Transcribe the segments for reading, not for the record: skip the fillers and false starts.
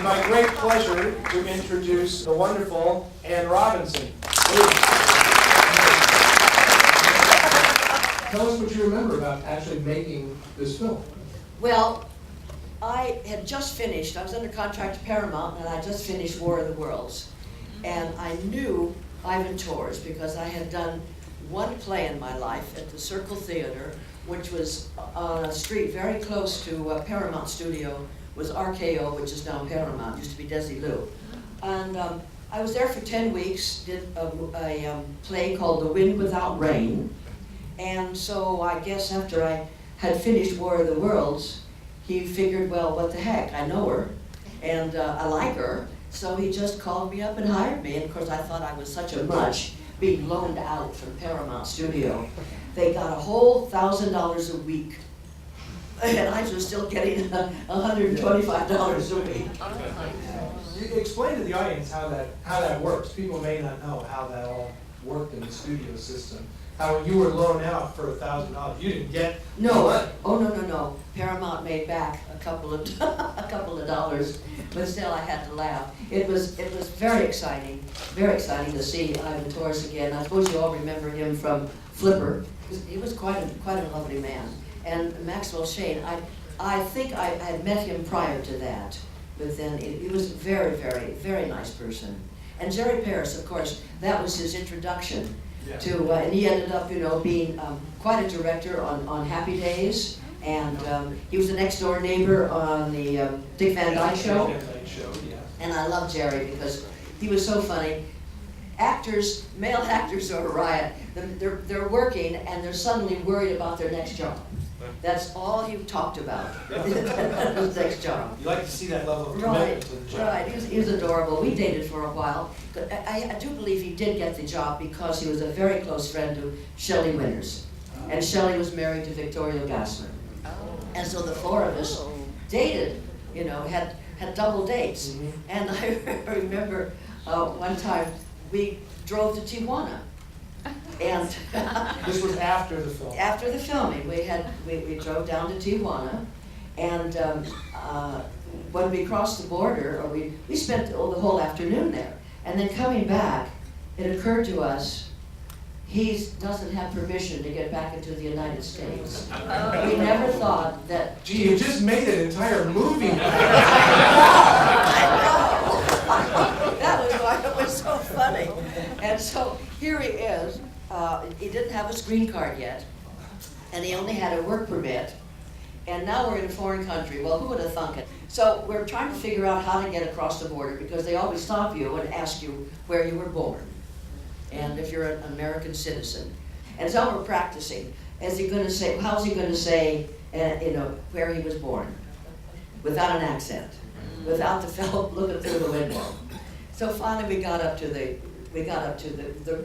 my great pleasure to introduce the wonderful Ann Robinson. Tell us what you remember about actually making this film. Well, I had just finished, I was under contract to Paramount, and I just finished War of the Worlds. And I knew Ivan Tors because I had done one play in my life at the Circle Theater, which was on a street very close to Paramount Studio, was RKO, which is now Paramount, used to be Desilu. And I was there for 10 weeks, did a play called The Wind Without Rain. And so I guess after I had finished War of the Worlds, he figured, well, what the heck, I know her, and I like her, so he just called me up and hired me. And of course I thought I was such a much, being loaned out from Paramount Studio. They got a whole $1,000 a week, and I was still getting $125 a week. Explain to the audience how that works. People may not know how that all worked in the studio system. How when you were loaned out for $1,000, you didn't get no. Oh no. Paramount made back a couple of dollars, but still I had to laugh. It was very exciting to see Ivan Tors again. I suppose you all remember him from Flipper. He was quite a lovely man. And Maxwell Shane, I think I had met him prior to that, but then he was a very, very, very nice person. And Jerry Paris, of course, that was his introduction. To, and he ended up, being quite a director on Happy Days, and he was the next door neighbor on the Dick Van Dyke Show. And I love Jerry because he was so funny. Male actors are a riot. They're working and they're suddenly worried about their next job. That's all he talked about, his next job. You like to see that level of commitment to the job. Right, he was adorable. We dated for a while. I do believe he did get the job because he was a very close friend to Shelley Winters. And Shelley was married to Victorio Gassman. And so the four of us dated, had double dates. And I remember one time we drove to Tijuana. And this was after the film. After the filming, we drove down to Tijuana, and when we crossed the border, we spent the whole afternoon there. And then coming back, it occurred to us he doesn't have permission to get back into the United States. We never thought that. Gee, you just made an entire movie. That was why it was so funny. And so here he is. He didn't have a screen card yet, and he only had a work permit, and now we're in a foreign country. Well, who would have thunk it? So we're trying to figure out how to get across the border because they always stop you and ask you where you were born, and if you're an American citizen. And so we're practicing. How's he going to say, where he was born, without an accent, without the fellow looking through the window. So finally we got up to the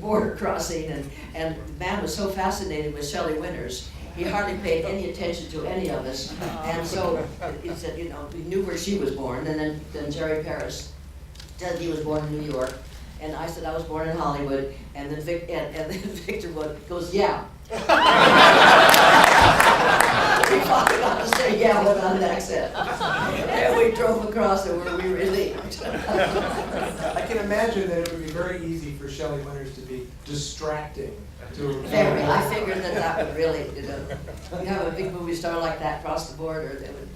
border crossing, and the man was so fascinated with Shelley Winters, he hardly paid any attention to any of us. And so he said, he knew where she was born, and then Jerry Paris said he was born in New York, and I said I was born in Hollywood, and then Victor goes, yeah. We finally got to say yeah without an accent. And we drove across and we were relieved. I can imagine that it would be very easy for Shelley Winters to be distracting to her. Very. I figured that would really, you have a big movie star like that cross the border, they would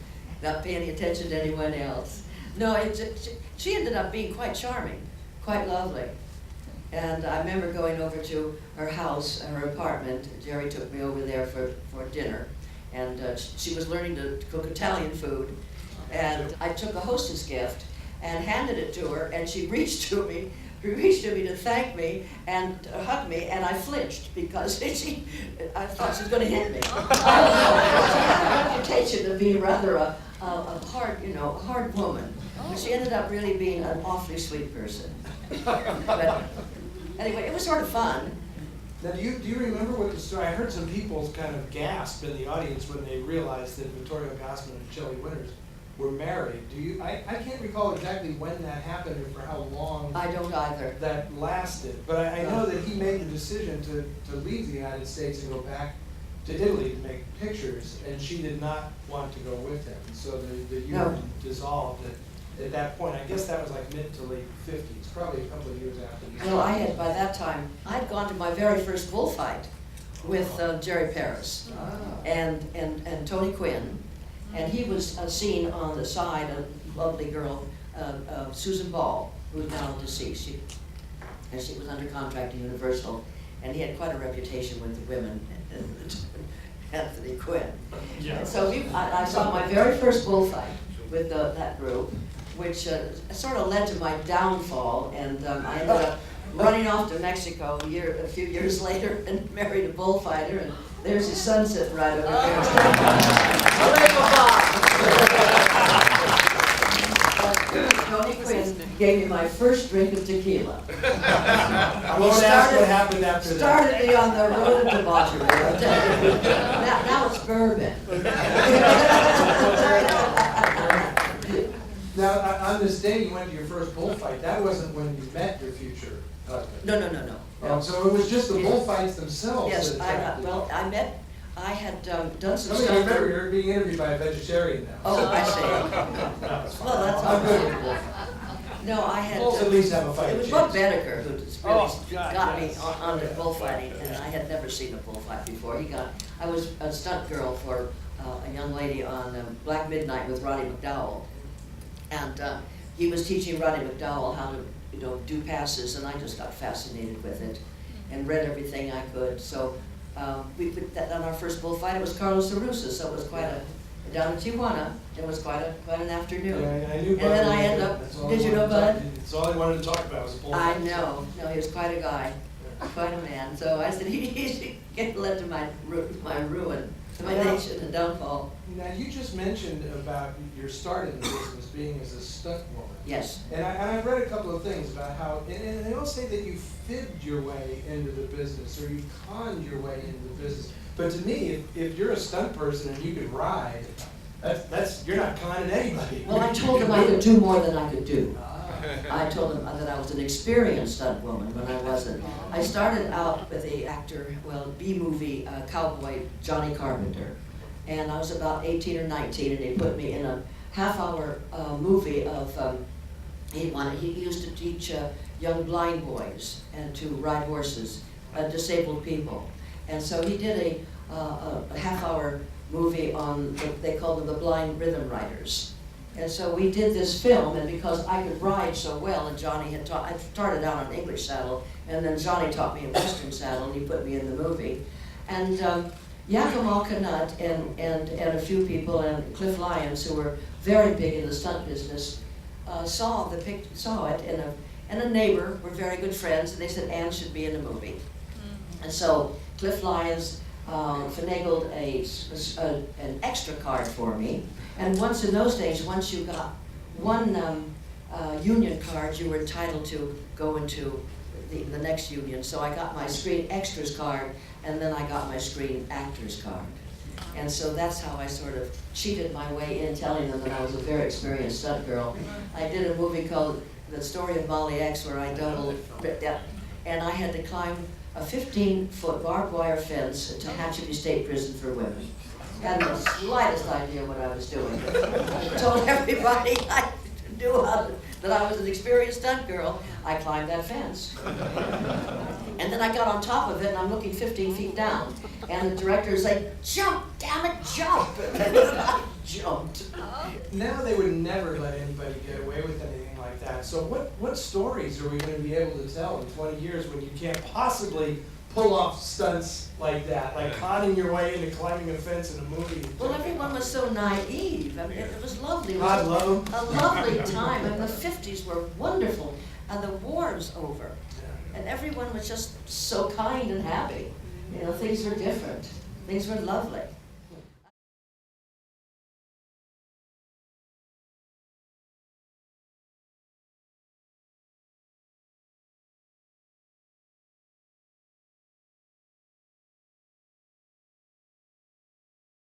not pay any attention to anyone else. No, she ended up being quite charming, quite lovely. And I remember going over to her house, her apartment. Jerry took me over there for dinner. And she was learning to cook Italian food. And I took a hostess gift and handed it to her, and she reached to me to thank me and to hug me, and I flinched because I thought she was going to hit me. She had a reputation of being rather a hard woman. But she ended up really being an awfully sweet person. But anyway, it was sort of fun. Now, do you remember what the story? I heard some people kind of gasp in the audience when they realized that Victorio Gassman and Shelley Winters were married. I can't recall exactly when that happened or for how long. I don't either. That lasted, but I know that he made the decision to leave the United States and go back to Italy to make pictures, and she did not want to go with him. So the union dissolved. at that point? I guess that was like mid to late 50s, probably a couple of years after you Well, I started. had, by that time, I'd gone to my very first bullfight with Jerry Paris and Tony Quinn, and he was seen on the side, a lovely girl, Susan Ball, who's now deceased. She was under contract to Universal, and he had quite a reputation with the women, Anthony Quinn. Yeah. So I saw my very first bullfight with that group, which sort of led to my downfall, and I ended up running off to Mexico a few years later and married a bullfighter, and there's his son sitting right over there. Tony Quinn gave me my first drink of tequila. I won't ask what happened after that. Started me on the road to debauchery, I'll tell you. Now it's bourbon. Now, on this day you went to your first bullfight, that wasn't when you met your future husband. No. Oh, so it was just the bullfights themselves Yes, that attracted you. I had done some I mean, I stuff. remember you're being interviewed by a vegetarian now. Oh, I see. That was fine. Well, that's I'm all good right. with bullfights. No, I had. Bulls at least have a fight It was chance. Bob Benecker who really Oh, God, got me yes. onto Yeah. bullfighting, and I had never seen a bullfight before. I was a stunt girl for a young lady on Black Midnight with Roddy McDowell, and he was teaching Roddy McDowell how to do passes, and I just got fascinated with it and read everything I could. So we put that on our first bullfight. It was Carlos Arusa, so it was quite down in Tijuana. It was quite an afternoon. Yeah, I knew Bud. And then I really ended good. up. That's all Did I you know wanted to talk- Bud? That's all I wanted to talk about was bullfights. I know. No, he was quite a guy, quite a man. So I said he led to my ruin, to my nation and downfall. Now, you just mentioned about your start in the business being as a stunt woman. Yes. And I've read a couple of things about how, and they don't say that you fibbed your way into the business or you conned your way into the business. But to me, if you're a stunt person and you can ride, you're not conning anybody. Well, I told him I could do more than I could do. I told him that I was an experienced stunt woman when I wasn't. I started out with the actor, B-movie cowboy Johnny Carpenter. And I was about 18 or 19, and they put me in a half-hour movie of, he used to teach young blind boys and to ride horses, disabled people. And so he did a half-hour movie on, they called them the Blind Rhythm Riders. And so we did this film, and because I could ride so well, and Johnny had taught, I started out on an English saddle, and then Johnny taught me a Western saddle, and he put me in the movie. And Yakima Canutt and a few people, and Cliff Lyons, who were very big in the stunt business, saw it, and a neighbor were very good friends, and they said Ann should be in the movie. And so Cliff Lyons finagled an extra card for me. And once in those days, once you got one union card, you were entitled to go into the next union. So I got my Screen Extras card, and then I got my Screen Actors card. And so that's how I sort of cheated my way in, telling them that I was a very experienced stunt girl. I did a movie called The Story of Molly X, where I doubled, and I had to climb a 15-foot barbed wire fence to Tehachapi State Prison for women. Had the slightest idea what I was doing. I told everybody I knew that I was an experienced stunt girl. I climbed that fence. And then I got on top of it, and I'm looking 15 feet down. And the director is like, "Jump, damn it, jump!" And I jumped. Now they would never let anybody get away with anything like that. So what stories are we going to be able to tell in 20 years when you can't possibly pull off stunts like that, like conning your way into climbing a fence in a movie? Well, everyone was so naive. I mean, it was lovely. It was God love them. a lovely time. I mean, the 50s were wonderful, and the war was over. And everyone was just so kind and happy. You know, things were different. Things were lovely.